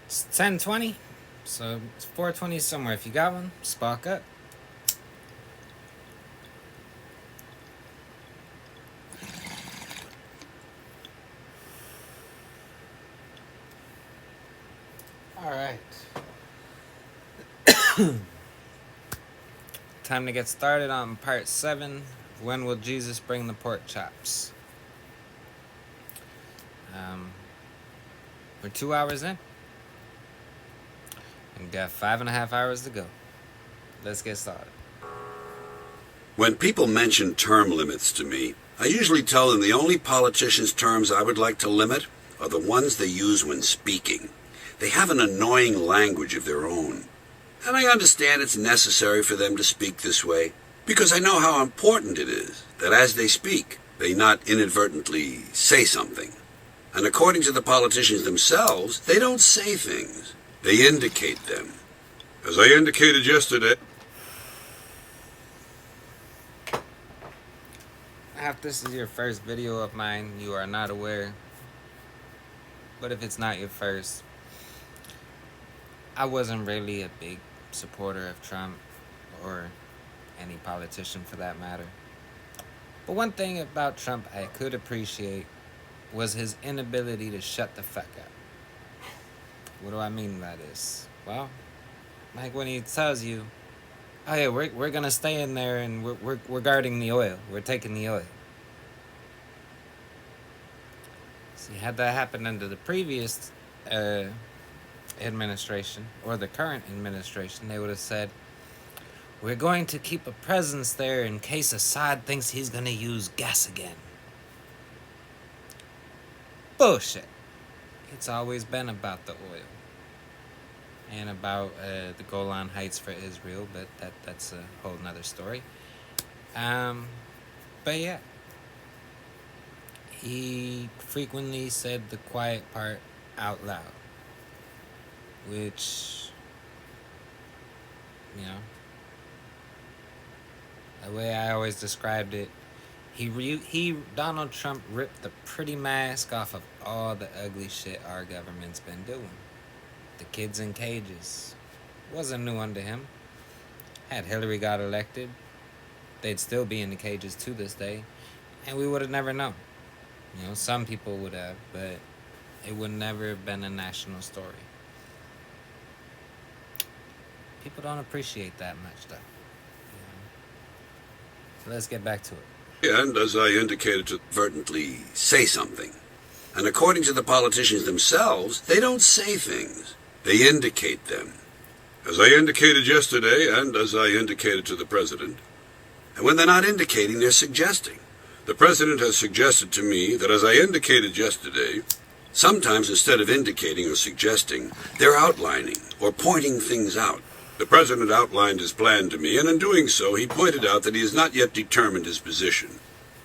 It's 10:20, so it's 4:20 somewhere. If you got one, spark up. All right. Time to get started on part 7. When will Jesus bring the pork chops? We're 2 hours in. And got 5.5 hours to go. Let's get started. When people mention term limits to me, I usually tell them the only politicians' terms I would like to limit are the ones they use when speaking. They have an annoying language of their own. And I understand it's necessary for them to speak this way, because I know how important it is that as they speak, they not inadvertently say something. And according to the politicians themselves, they don't say things. They indicate them. As I indicated yesterday. If this is your first video of mine, you are not aware. But if it's not your first, I wasn't really a big supporter of Trump or any politician for that matter. But one thing about Trump I could appreciate was his inability to shut the fuck up. What do I mean by this? Well, like when he tells you, oh yeah, we're gonna stay in there and we're guarding the oil. We're taking the oil. See, had that happened under the previous administration or the current administration, they would have said, we're going to keep a presence there in case Assad thinks he's gonna use gas again. Bullshit. It's always been about the oil and about the Golan Heights for Israel, but that's a whole nother story. But yeah, he frequently said the quiet part out loud, which, you know, the way I always described it, Donald Trump ripped the pretty mask off of all the ugly shit our government's been doing. The kids in cages wasn't new unto him. Had Hillary got elected, they'd still be in the cages to this day, and we would have never known. You know, some people would have, but it would never have been a national story. People don't appreciate that much, though. You know? So let's get back to it. And as I indicated, to inadvertently say something. And according to the politicians themselves, they don't say things. They indicate them. As I indicated yesterday, and as I indicated to the president. And when they're not indicating, they're suggesting. The president has suggested to me that as I indicated yesterday, sometimes instead of indicating or suggesting, they're outlining or pointing things out. The president outlined his plan to me, and in doing so, he pointed out that he has not yet determined his position.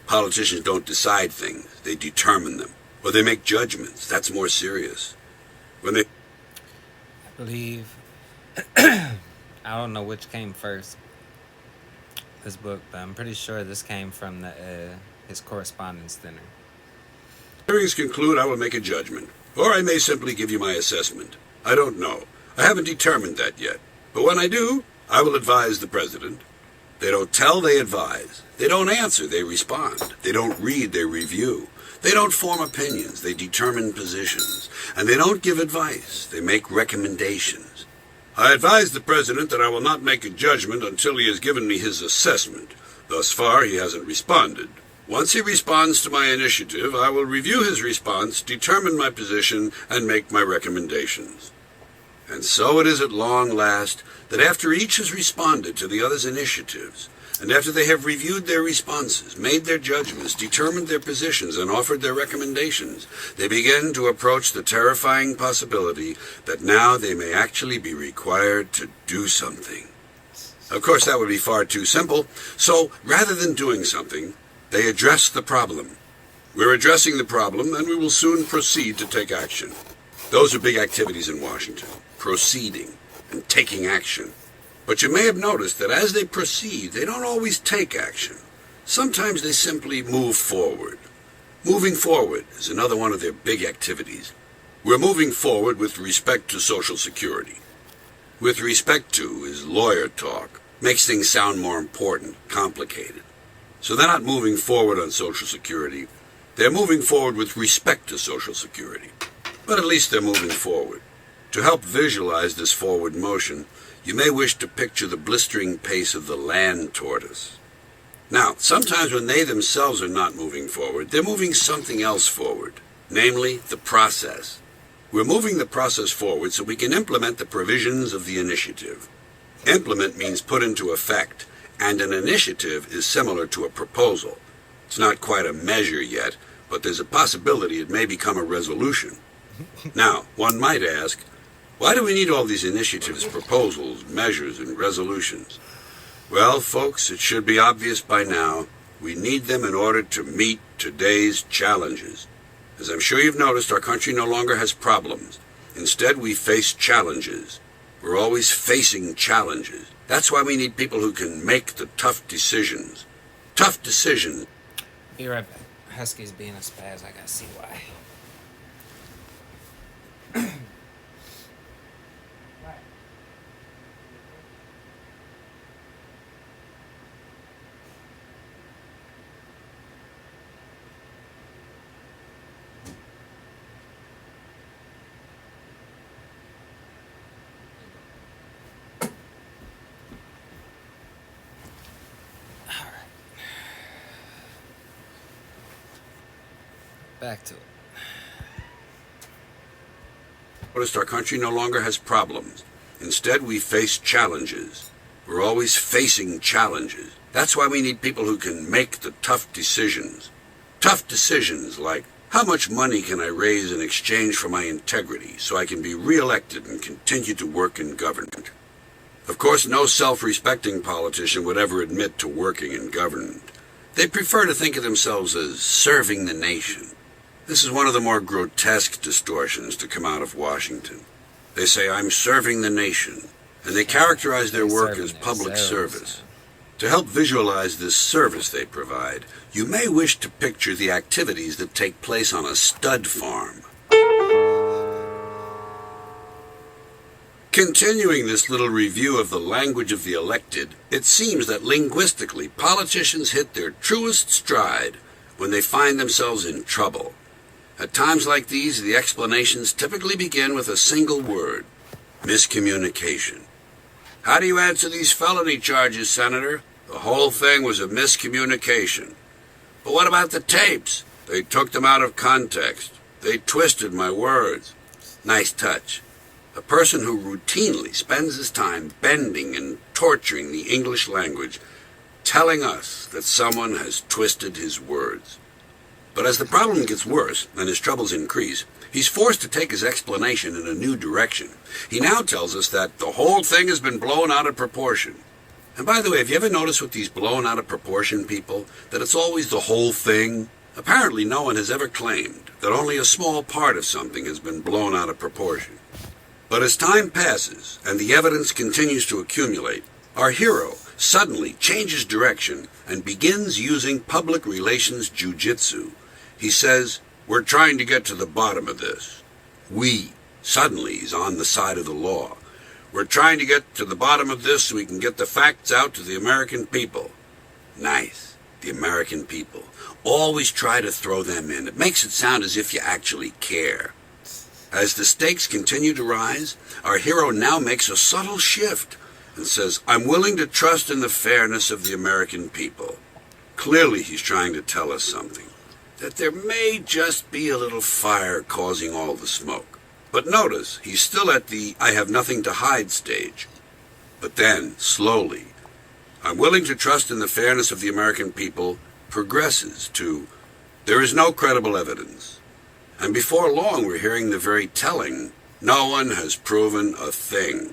Politicians don't decide things, they determine them. Or they make judgments. That's more serious. When they... I believe, I don't know which came first, this book, but I'm pretty sure this came from his correspondence dinner. Hearings conclude, I will make a judgment. Or I may simply give you my assessment. I don't know. I haven't determined that yet. But when I do, I will advise the president. They don't tell, they advise. They don't answer, they respond. They don't read, they review. They don't form opinions, they determine positions. And they don't give advice, they make recommendations. I advise the president that I will not make a judgment until he has given me his assessment. Thus far, he hasn't responded. Once he responds to my initiative, I will review his response, determine my position, and make my recommendations. And so it is at long last that after each has responded to the other's initiatives, and after they have reviewed their responses, made their judgments, determined their positions, and offered their recommendations, they begin to approach the terrifying possibility that now they may actually be required to do something. Of course, that would be far too simple, so rather than doing something, they address the problem. We're addressing the problem, and we will soon proceed to take action. Those are big activities in Washington. Proceeding and taking action. But you may have noticed that as they proceed, they don't always take action. Sometimes they simply move forward. Moving forward is another one of their big activities. We're moving forward with respect to Social Security. With respect to is lawyer talk. Makes things sound more important, complicated. So they're not moving forward on Social Security. They're moving forward with respect to Social Security. But at least they're moving forward. To help visualize this forward motion, you may wish to picture the blistering pace of the land tortoise. Now, sometimes when they themselves are not moving forward, they're moving something else forward, namely the process. We're moving the process forward so we can implement the provisions of the initiative. Implement means put into effect, and an initiative is similar to a proposal. It's not quite a measure yet, but there's a possibility it may become a resolution. Now, one might ask, why do we need all these initiatives, proposals, measures, and resolutions? Well, folks, it should be obvious by now, we need them in order to meet today's challenges. As I'm sure you've noticed, our country no longer has problems. Instead, we face challenges. We're always facing challenges. That's why we need people who can make the tough decisions. Tough decisions. Be right back. Husky's being a spaz. I gotta see why. Back to it. Noticed our country no longer has problems. Instead, we face challenges. We're always facing challenges. That's why we need people who can make the tough decisions. Tough decisions like, how much money can I raise in exchange for my integrity so I can be re-elected and continue to work in government? Of course, no self-respecting politician would ever admit to working in government. They prefer to think of themselves as serving the nation. This is one of the more grotesque distortions to come out of Washington. They say, I'm serving the nation, and they characterize their work as public service. To help visualize this service they provide, you may wish to picture the activities that take place on a stud farm. Continuing this little review of the language of the elected, it seems that linguistically, politicians hit their truest stride when they find themselves in trouble. At times like these, the explanations typically begin with a single word: miscommunication. How do you answer these felony charges, Senator? The whole thing was a miscommunication. But what about the tapes? They took them out of context. They twisted my words. Nice touch. A person who routinely spends his time bending and torturing the English language, telling us that someone has twisted his words. But as the problem gets worse and his troubles increase, he's forced to take his explanation in a new direction. He now tells us that the whole thing has been blown out of proportion. And by the way, have you ever noticed with these blown out of proportion people that it's always the whole thing? Apparently no one has ever claimed that only a small part of something has been blown out of proportion. But as time passes and the evidence continues to accumulate, our hero suddenly changes direction and begins using public relations jujitsu. He says, we're trying to get to the bottom of this. We. Suddenly he's on the side of the law. We're trying to get to the bottom of this so we can get the facts out to the American people. Nice. The American people. Always try to throw them in. It makes it sound as if you actually care. As the stakes continue to rise, our hero now makes a subtle shift and says, I'm willing to trust in the fairness of the American people. Clearly he's trying to tell us something, that there may just be a little fire causing all the smoke. But notice, he's still at the I have nothing to hide stage. But then, slowly, I'm willing to trust in the fairness of the American people progresses to, there is no credible evidence. And before long, we're hearing the very telling, no one has proven a thing.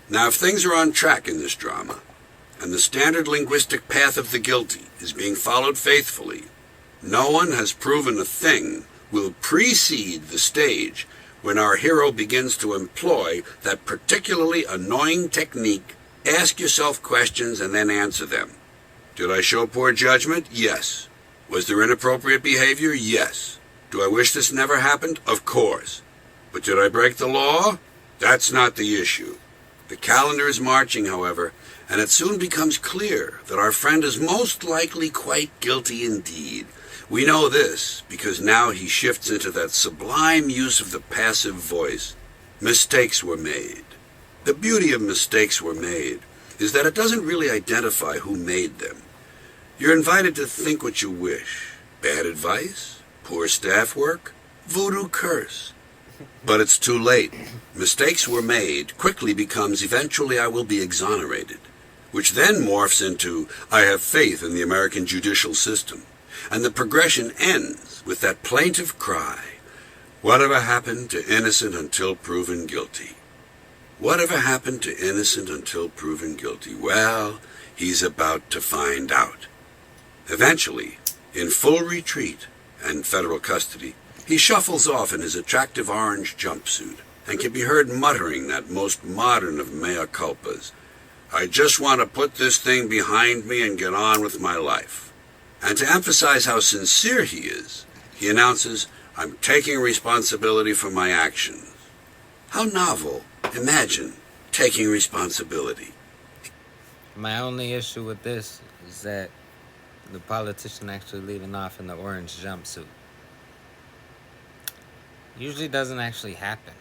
Now, if things are on track in this drama, and the standard linguistic path of the guilty is being followed faithfully, no one has proven a thing will precede the stage when our hero begins to employ that particularly annoying technique, ask yourself questions and then answer them. Did I show poor judgment? Yes. Was there inappropriate behavior? Yes. Do I wish this never happened? Of course. But did I break the law? That's not the issue. The calendar is marching, however, and it soon becomes clear that our friend is most likely quite guilty indeed. We know this because now he shifts into that sublime use of the passive voice. Mistakes were made. The beauty of mistakes were made is that it doesn't really identify who made them. You're invited to think what you wish. Bad advice? Poor staff work? Voodoo curse? But it's too late. Mistakes were made quickly becomes eventually I will be exonerated, which then morphs into I have faith in the American judicial system. And the progression ends with that plaintive cry, whatever happened to innocent until proven guilty? Whatever happened to innocent until proven guilty? Well, he's about to find out. Eventually, in full retreat and federal custody, he shuffles off in his attractive orange jumpsuit and can be heard muttering that most modern of mea culpas, I just want to put this thing behind me and get on with my life. And to emphasize how sincere he is, he announces, I'm taking responsibility for my actions. How novel. Imagine taking responsibility. My only issue with this is that the politician actually leaving off in the orange jumpsuit usually doesn't actually happen.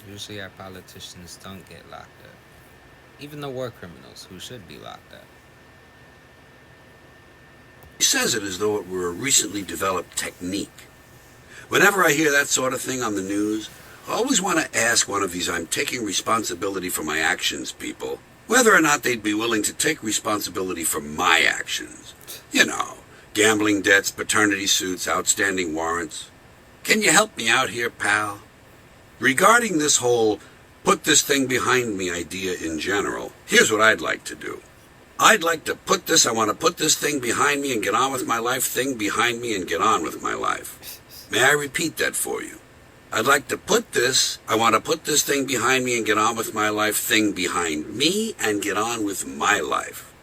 Usually our politicians don't get locked up. Even the war criminals who should be locked up. He says it as though it were a recently developed technique. Whenever I hear that sort of thing on the news, I always want to ask one of these I'm taking responsibility for my actions people whether or not they'd be willing to take responsibility for my actions. You know, gambling debts, paternity suits, outstanding warrants. Can you help me out here, pal? Regarding this whole put this thing behind me idea in general, here's what I'd like to do. I'd like to I want to put this thing behind me and get on with my life, thing behind me and get on with my life. May I repeat that for you? I'd like to I want to put this thing behind me and get on with my life, thing behind me and get on with my life.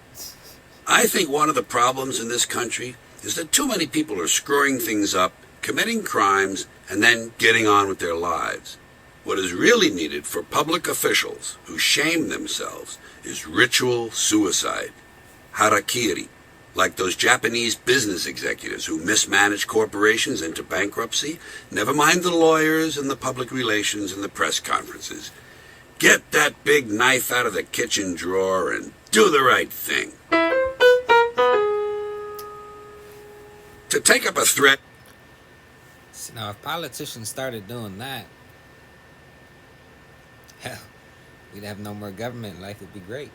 I think one of the problems in this country is that too many people are screwing things up, committing crimes, and then getting on with their lives. What is really needed for public officials who shame themselves is ritual suicide, harakiri, like those Japanese business executives who mismanage corporations into bankruptcy. Never mind the lawyers and the public relations and the press conferences. Get that big knife out of the kitchen drawer and do the right thing. To take up a threat. So now, if politicians started doing that, hell, we'd have no more government. Life would be great.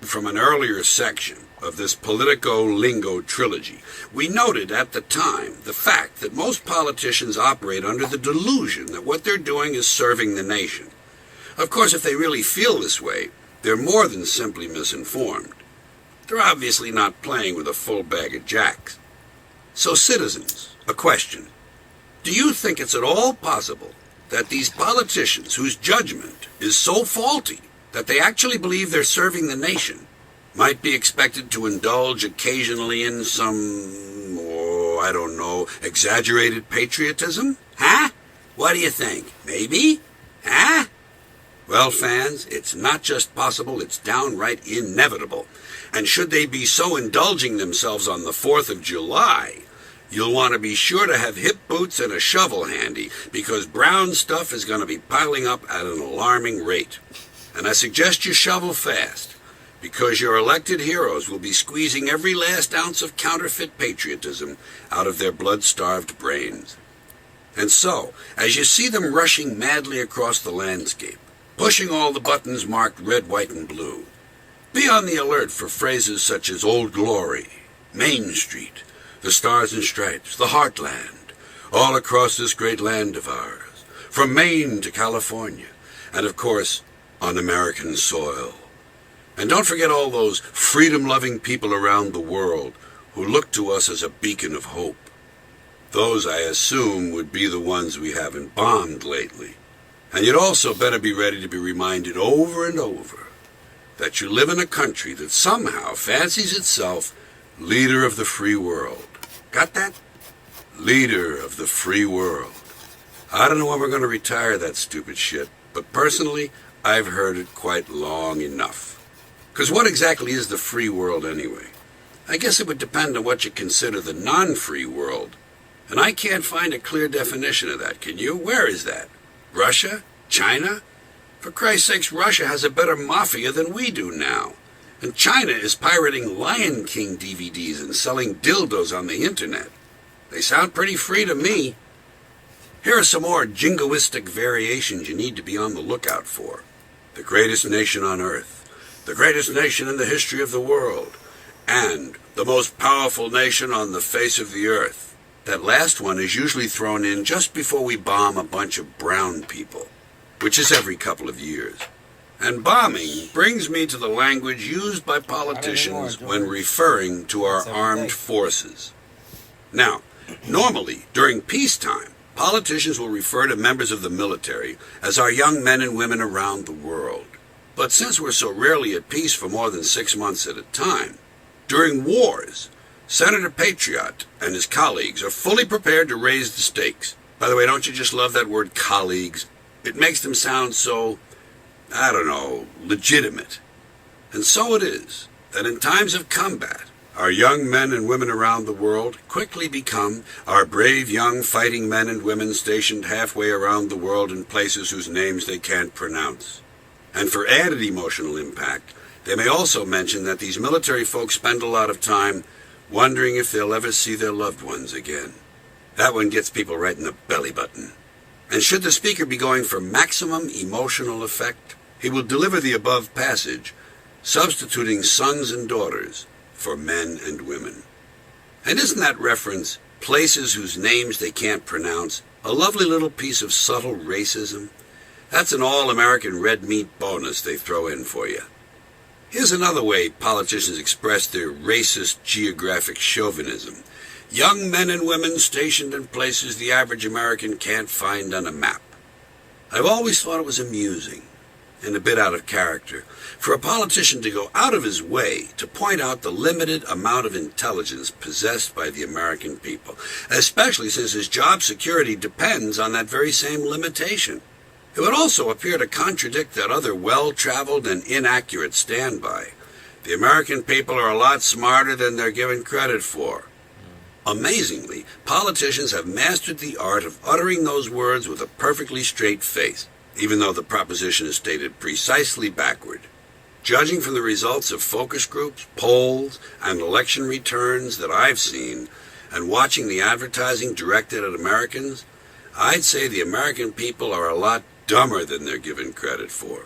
From an earlier section of this Politico-Lingo trilogy, we noted at the time the fact that most politicians operate under the delusion that what they're doing is serving the nation. Of course, if they really feel this way, they're more than simply misinformed. They're obviously not playing with a full bag of jacks. So, citizens, a question. Do you think it's at all possible that these politicians whose judgment is so faulty that they actually believe they're serving the nation might be expected to indulge occasionally in some, I don't know, exaggerated patriotism? Huh? What do you think? Maybe? Huh? Well, fans, it's not just possible, it's downright inevitable. And should they be so indulging themselves on the 4th of July, you'll want to be sure to have hip boots and a shovel handy, because brown stuff is going to be piling up at an alarming rate. And I suggest you shovel fast, because your elected heroes will be squeezing every last ounce of counterfeit patriotism out of their blood-starved brains. And so, as you see them rushing madly across the landscape, pushing all the buttons marked red, white, and blue, be on the alert for phrases such as Old Glory, Main Street, the Stars and Stripes, the Heartland, all across this great land of ours, from Maine to California, and of course, on American soil. And don't forget all those freedom-loving people around the world who look to us as a beacon of hope. Those, I assume, would be the ones we haven't bombed lately. And you'd also better be ready to be reminded over and over that you live in a country that somehow fancies itself leader of the free world. Got that? Leader of the free world. I don't know when we're going to retire that stupid shit, but personally, I've heard it quite long enough. Because what exactly is the free world anyway? I guess it would depend on what you consider the non-free world. And I can't find a clear definition of that, can you? Where is that? Russia? China? For Christ's sakes, Russia has a better mafia than we do now. And China is pirating Lion King DVDs and selling dildos on the internet. They sound pretty free to me. Here are some more jingoistic variations you need to be on the lookout for. The greatest nation on earth. The greatest nation in the history of the world. And the most powerful nation on the face of the earth. That last one is usually thrown in just before we bomb a bunch of brown people, which is every couple of years. And bombing brings me to the language used by politicians when referring to our armed forces. Now, normally, during peacetime, politicians will refer to members of the military as our young men and women around the world. But since we're so rarely at peace for more than 6 months at a time, during wars, Senator Patriot and his colleagues are fully prepared to raise the stakes. By the way, don't you just love that word colleagues? It makes them sound so, I don't know, legitimate. And so it is that in times of combat, our young men and women around the world quickly become our brave young fighting men and women stationed halfway around the world in places whose names they can't pronounce. And for added emotional impact, they may also mention that these military folks spend a lot of time wondering if they'll ever see their loved ones again. That one gets people right in the belly button. And should the speaker be going for maximum emotional effect, he will deliver the above passage, substituting sons and daughters for men and women. And isn't that reference, places whose names they can't pronounce, a lovely little piece of subtle racism? That's an all-American red meat bonus they throw in for you. Here's another way politicians express their racist geographic chauvinism. Young men and women stationed in places the average American can't find on a map. I've always thought it was amusing and a bit out of character for a politician to go out of his way to point out the limited amount of intelligence possessed by the American people, especially since his job security depends on that very same limitation. It would also appear to contradict that other well-traveled and inaccurate standby. The American people are a lot smarter than they're given credit for. Amazingly, politicians have mastered the art of uttering those words with a perfectly straight face, even though the proposition is stated precisely backward. Judging from the results of focus groups, polls, and election returns that I've seen, and watching the advertising directed at Americans, I'd say the American people are a lot dumber than they're given credit for.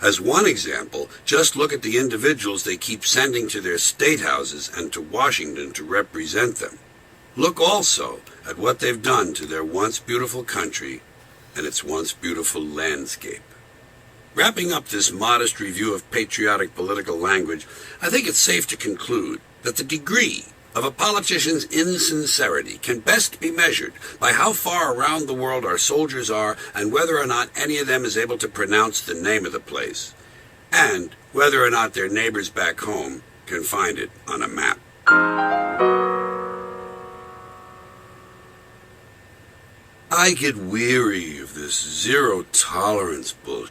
As one example, just look at the individuals they keep sending to their state houses and to Washington to represent them. Look also at what they've done to their once beautiful country and its once beautiful landscape. Wrapping up this modest review of patriotic political language, I think it's safe to conclude that the degree of a politician's insincerity can best be measured by how far around the world our soldiers are and whether or not any of them is able to pronounce the name of the place, and whether or not their neighbors back home can find it on a map. I get weary of this zero-tolerance bullshit.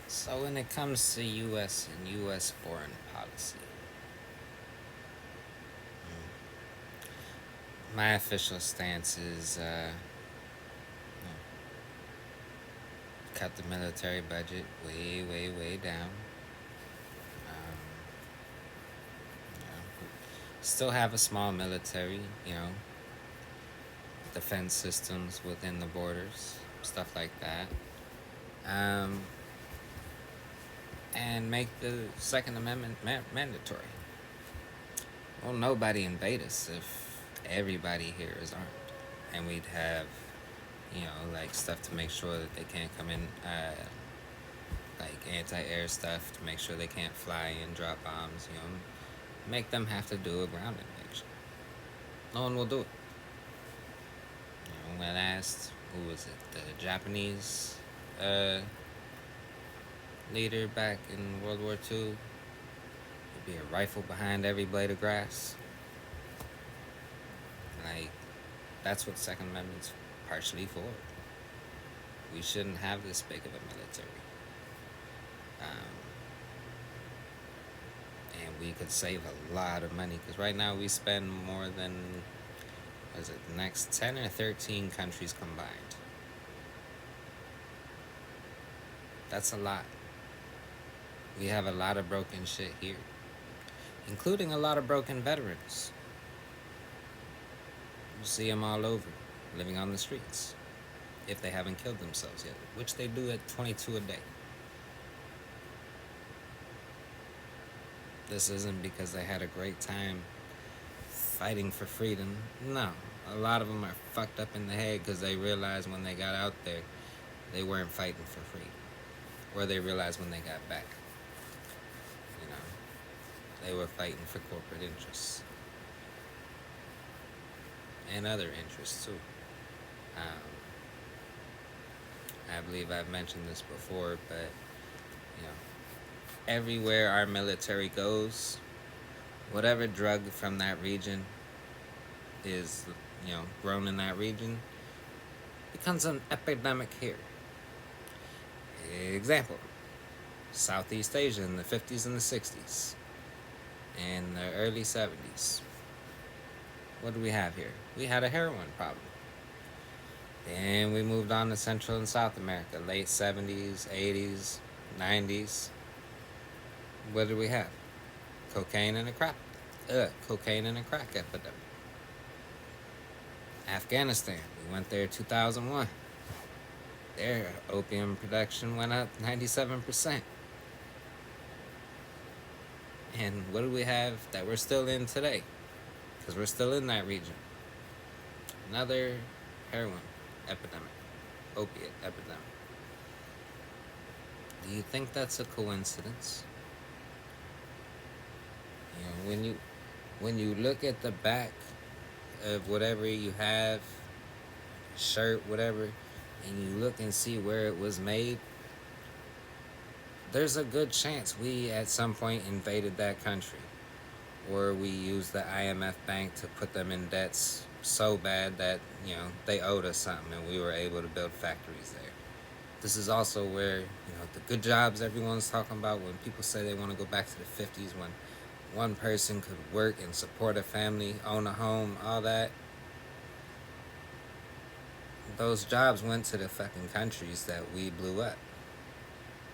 So when it comes to U.S. and U.S. foreign policy, my official stance is cut the military budget way, way, way down. You know, still have a small military, defense systems within the borders, stuff like that. And make the Second Amendment mandatory. Well, nobody invade us if everybody here is armed. And we'd have, like stuff to make sure that they can't come in, like anti-air stuff to make sure they can't fly and drop bombs, make them have to do a ground invasion. No one will do it. When asked, who was it, the Japanese leader back in World War II, he'd be a rifle behind every blade of grass. Like, that's what the Second Amendment's partially for. We shouldn't have this big of a military. Um, and we could save a lot of money because right now we spend more than, what is it, the next 10 or 13 countries combined. That's a lot. We have a lot of broken shit here, including a lot of broken veterans. You see them all over, living on the streets, if they haven't killed themselves yet, which they do at 22 a day. This isn't because they had a great time fighting for freedom. No, a lot of them are fucked up in the head because they realized when they got out there, they weren't fighting for freedom. Or they realized when they got back, you know, they were fighting for corporate interests. And other interests too. I believe I've mentioned this before, but you know, everywhere our military goes, whatever drug from that region is, you know, grown in that region, becomes an epidemic here. Example: Southeast Asia in the 50s and the 60s, and the early 70s. What do we have here? We had a heroin problem. Then we moved on to Central and South America, late 70s, 80s, 90s. What did we have? Cocaine and a crack epidemic. Afghanistan, we went there 2001. Their opium production went up 97%. And what do we have that we're still in today? Because we're still in that region. Another heroin epidemic, opiate epidemic. Do you think that's a coincidence? You know, when you look at the back of whatever you have, shirt, whatever, and you look and see where it was made, there's a good chance we at some point invaded that country, or we used the IMF bank to put them in debts so bad that, you know, they owed us something and we were able to build factories there. This is also where, you know, the good jobs everyone's talking about, when people say they want to go back to the 50s when one person could work and support a family, own a home, all that. Those jobs went to the fucking countries that we blew up,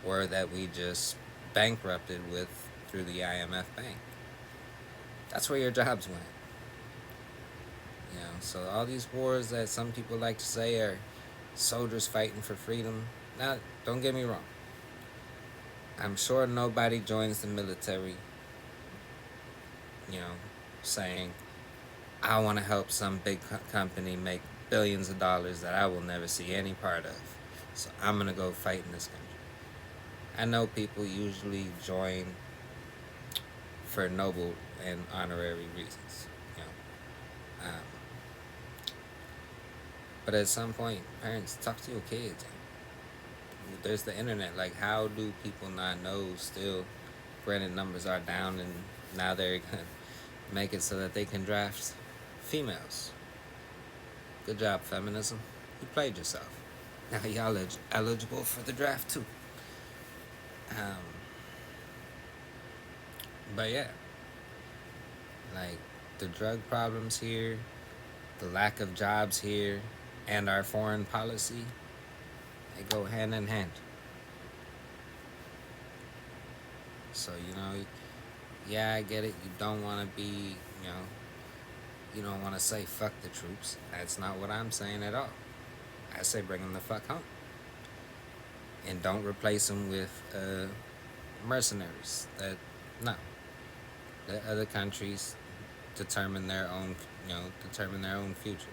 or that we just bankrupted with through the IMF bank. That's where your jobs went. You know, so all these wars that some people like to say are soldiers fighting for freedom. Now, don't get me wrong. I'm sure nobody joins the military, you know, saying, I want to help some big company make billions of dollars that I will never see any part of. So I'm going to go fight in this country. I know people usually join for noble and honorary reasons, you know. But at some point, parents, talk to your kids. There's the internet. Like, how do people not know still? Granted, numbers are down, and now they're going to make it so that they can draft females. Good job, feminism. You played yourself. Now y'all eligible for the draft, too. But yeah, like, the drug problems here, the lack of jobs here, and our foreign policy, they go hand in hand. So, you know, yeah, I get it. You don't want to be, you know, you don't want to say fuck the troops. That's not what I'm saying at all. I say bring them the fuck home. And don't replace them with mercenaries. Let other countries determine their own, you know, determine their own future.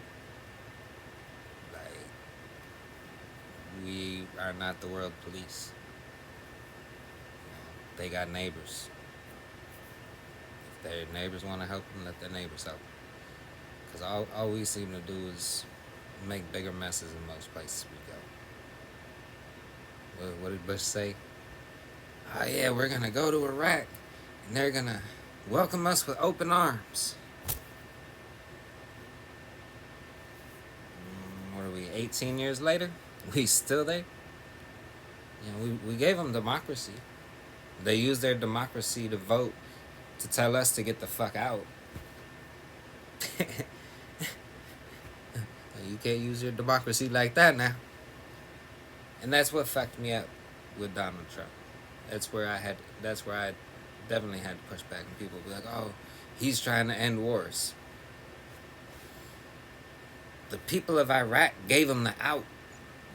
Like, we are not the world police. They got neighbors. If their neighbors want to help them, let their neighbors help them. Because all we seem to do is make bigger messes in most places we go. What did Bush say? Oh yeah, we're going to go to Iraq and they're gonna welcome us with open arms. What are we, 18 years later? We still there? We gave them democracy. They used their democracy to vote to tell us to get the fuck out. You can't use your democracy like that now. And that's what fucked me up with Donald Trump. That's where I definitely had to push back, and people be like, "Oh, he's trying to end wars." The people of Iraq gave him the out.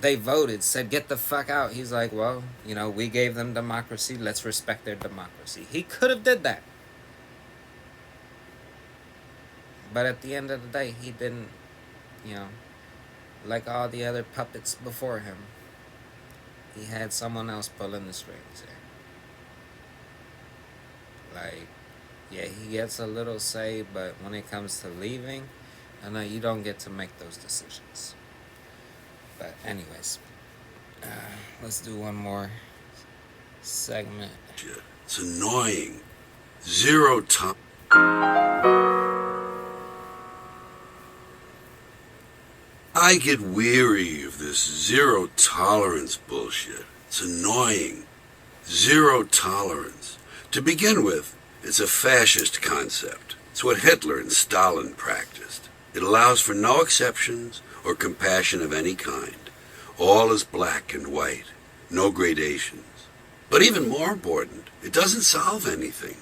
They voted, said, "Get the fuck out." He's like, "Well, we gave them democracy. Let's respect their democracy." He could have did that. But at the end of the day, he didn't, like all the other puppets before him. He had someone else pulling the strings there. Like, yeah, he gets a little say, but when it comes to leaving, I know you don't get to make those decisions. But anyways, let's do one more segment. It's annoying. Zero time. I get weary of this zero tolerance bullshit. It's annoying. Zero tolerance. To begin with, it's a fascist concept. It's what Hitler and Stalin practiced. It allows for no exceptions or compassion of any kind. All is black and white, no gradations. But even more important, it doesn't solve anything.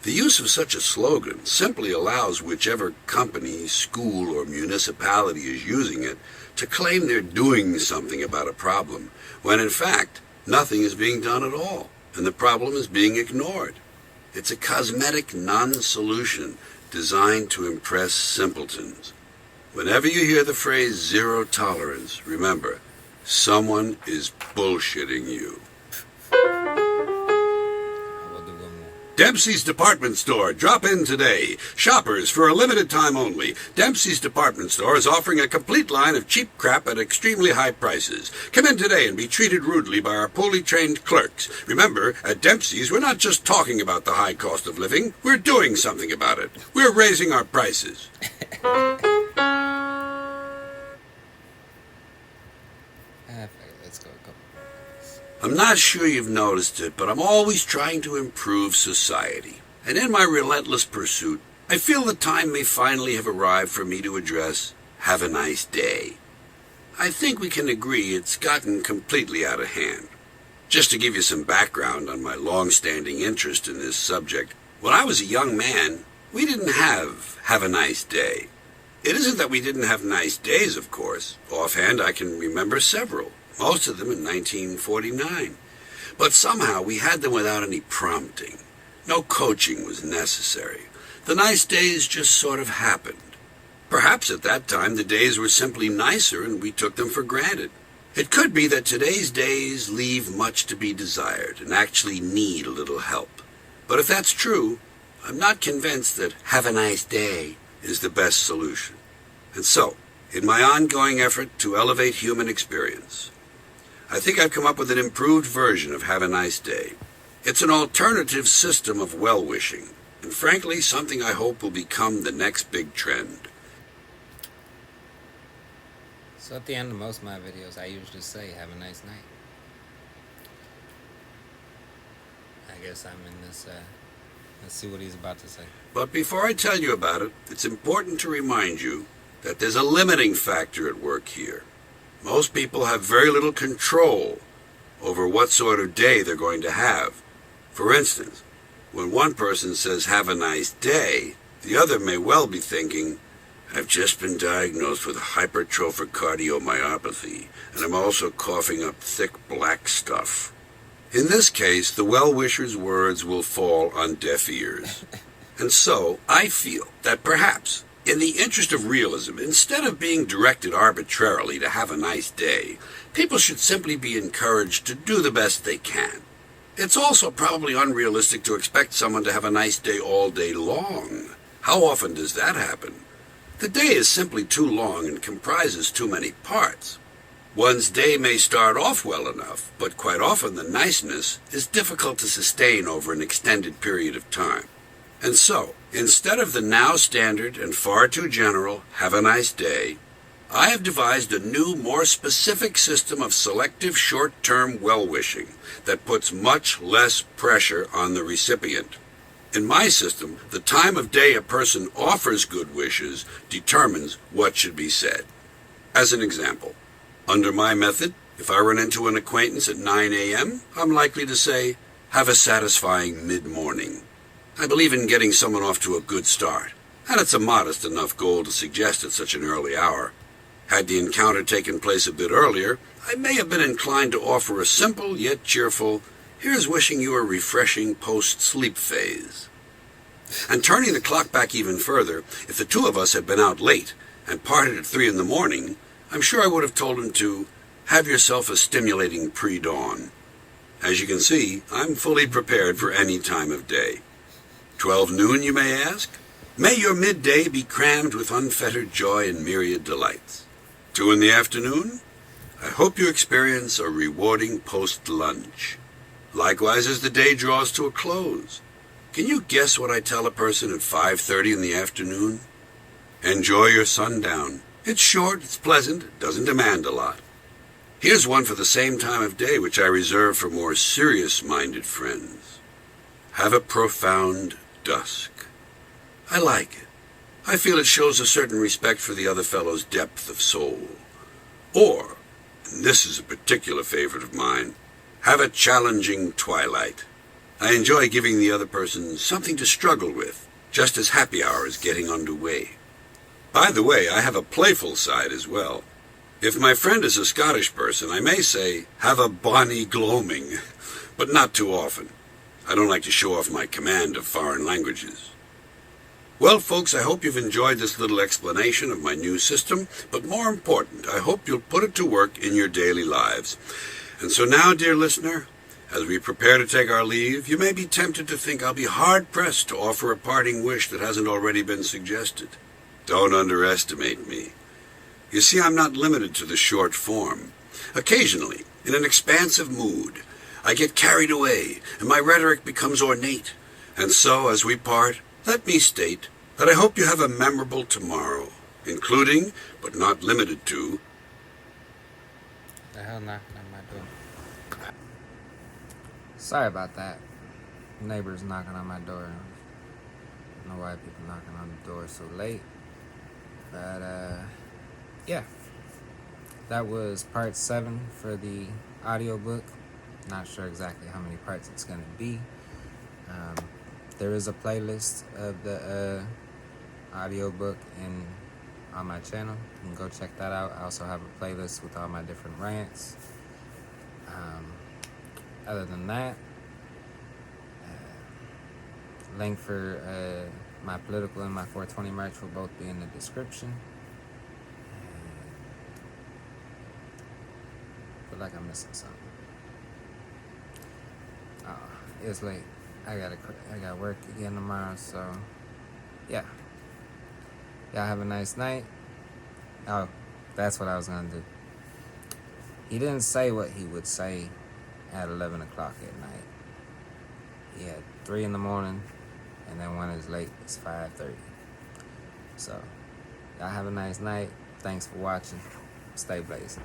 The use of such a slogan simply allows whichever company, school, or municipality is using it to claim they're doing something about a problem, when in fact, nothing is being done at all, and the problem is being ignored. It's a cosmetic non-solution designed to impress simpletons. Whenever you hear the phrase zero tolerance, remember, someone is bullshitting you. Dempsey's Department Store. Drop in today. Shoppers, for a limited time only. Dempsey's Department Store is offering a complete line of cheap crap at extremely high prices. Come in today and be treated rudely by our poorly trained clerks. Remember, at Dempsey's, we're not just talking about the high cost of living. We're doing something about it. We're raising our prices. Let's go a couple more minutes. I'm not sure you've noticed it, but I'm always trying to improve society. And in my relentless pursuit, I feel the time may finally have arrived for me to address, "Have a nice day." I think we can agree it's gotten completely out of hand. Just to give you some background on my long-standing interest in this subject, when I was a young man, we didn't have a nice day. It isn't that we didn't have nice days, of course. Offhand, I can remember several. Most of them in 1949. But somehow we had them without any prompting. No coaching was necessary. The nice days just sort of happened. Perhaps at that time the days were simply nicer and we took them for granted. It could be that today's days leave much to be desired and actually need a little help. But if that's true, I'm not convinced that "have a nice day" is the best solution. And so, in my ongoing effort to elevate human experience, I think I've come up with an improved version of "Have a Nice Day." It's an alternative system of well-wishing, and frankly, something I hope will become the next big trend. So at the end of most of my videos, I usually say, "Have a nice night." I guess I'm in this, let's see what he's about to say. But before I tell you about it, it's important to remind you that there's a limiting factor at work here. Most people have very little control over what sort of day they're going to have. For instance, when one person says "have a nice day," the other may well be thinking, "I've just been diagnosed with hypertrophic cardiomyopathy, and I'm also coughing up thick black stuff." In this case, the well-wisher's words will fall on deaf ears. And so, I feel that perhaps, in the interest of realism, instead of being directed arbitrarily to have a nice day, people should simply be encouraged to do the best they can. It's also probably unrealistic to expect someone to have a nice day all day long. How often does that happen? The day is simply too long and comprises too many parts. One's day may start off well enough, but quite often the niceness is difficult to sustain over an extended period of time. And so, instead of the now standard and far too general "have a nice day," I have devised a new, more specific system of selective short-term well-wishing that puts much less pressure on the recipient. In my system, the time of day a person offers good wishes determines what should be said. As an example, under my method, if I run into an acquaintance at 9 a.m., I'm likely to say, "Have a satisfying mid-morning." I believe in getting someone off to a good start, and it's a modest enough goal to suggest at such an early hour. Had the encounter taken place a bit earlier, I may have been inclined to offer a simple yet cheerful, "Here's wishing you a refreshing post-sleep phase." And turning the clock back even further, if the two of us had been out late and parted at 3 in the morning, I'm sure I would have told him to "have yourself a stimulating pre-dawn." As you can see, I'm fully prepared for any time of day. 12 noon, you may ask? May your midday be crammed with unfettered joy and myriad delights. 2 in the afternoon? I hope you experience a rewarding post-lunch. Likewise as the day draws to a close. Can you guess what I tell a person at 5:30 in the afternoon? Enjoy your sundown. It's short, it's pleasant, it doesn't demand a lot. Here's one for the same time of day which I reserve for more serious-minded friends. Have a profound dusk. I like it. I feel it shows a certain respect for the other fellow's depth of soul. Or, and this is a particular favorite of mine, have a challenging twilight. I enjoy giving the other person something to struggle with, just as happy hour is getting underway. By the way, I have a playful side as well. If my friend is a Scottish person, I may say, "Have a bonny gloaming," but not too often. I don't like to show off my command of foreign languages. Well, folks, I hope you've enjoyed this little explanation of my new system, but more important, I hope you'll put it to work in your daily lives. And so now, dear listener, as we prepare to take our leave, you may be tempted to think I'll be hard-pressed to offer a parting wish that hasn't already been suggested. Don't underestimate me. You see, I'm not limited to the short form. Occasionally, in an expansive mood, I get carried away, and my rhetoric becomes ornate. And so, as we part, let me state that I hope you have a memorable tomorrow, including, but not limited to... The hell knocking on my door? Sorry about that. Neighbors knocking on my door. I don't know why people knocking on the door so late. But, yeah. That was part 7 for the audiobook. Not sure exactly how many parts it's going to be. There is a playlist of the audiobook on my channel. You can go check that out. I also have a playlist with all my different rants. Other than that, link for my political and my 420 merch will both be in the description. I feel like I'm missing something. Oh, it's late. I got work again tomorrow, so yeah. Y'all have a nice night. Oh, that's what I was gonna do. He didn't say what he would say at 11 o'clock at night. He had 3 in the morning, and then when it's late, it's 5:30. So, y'all have a nice night. Thanks for watching. Stay blazing.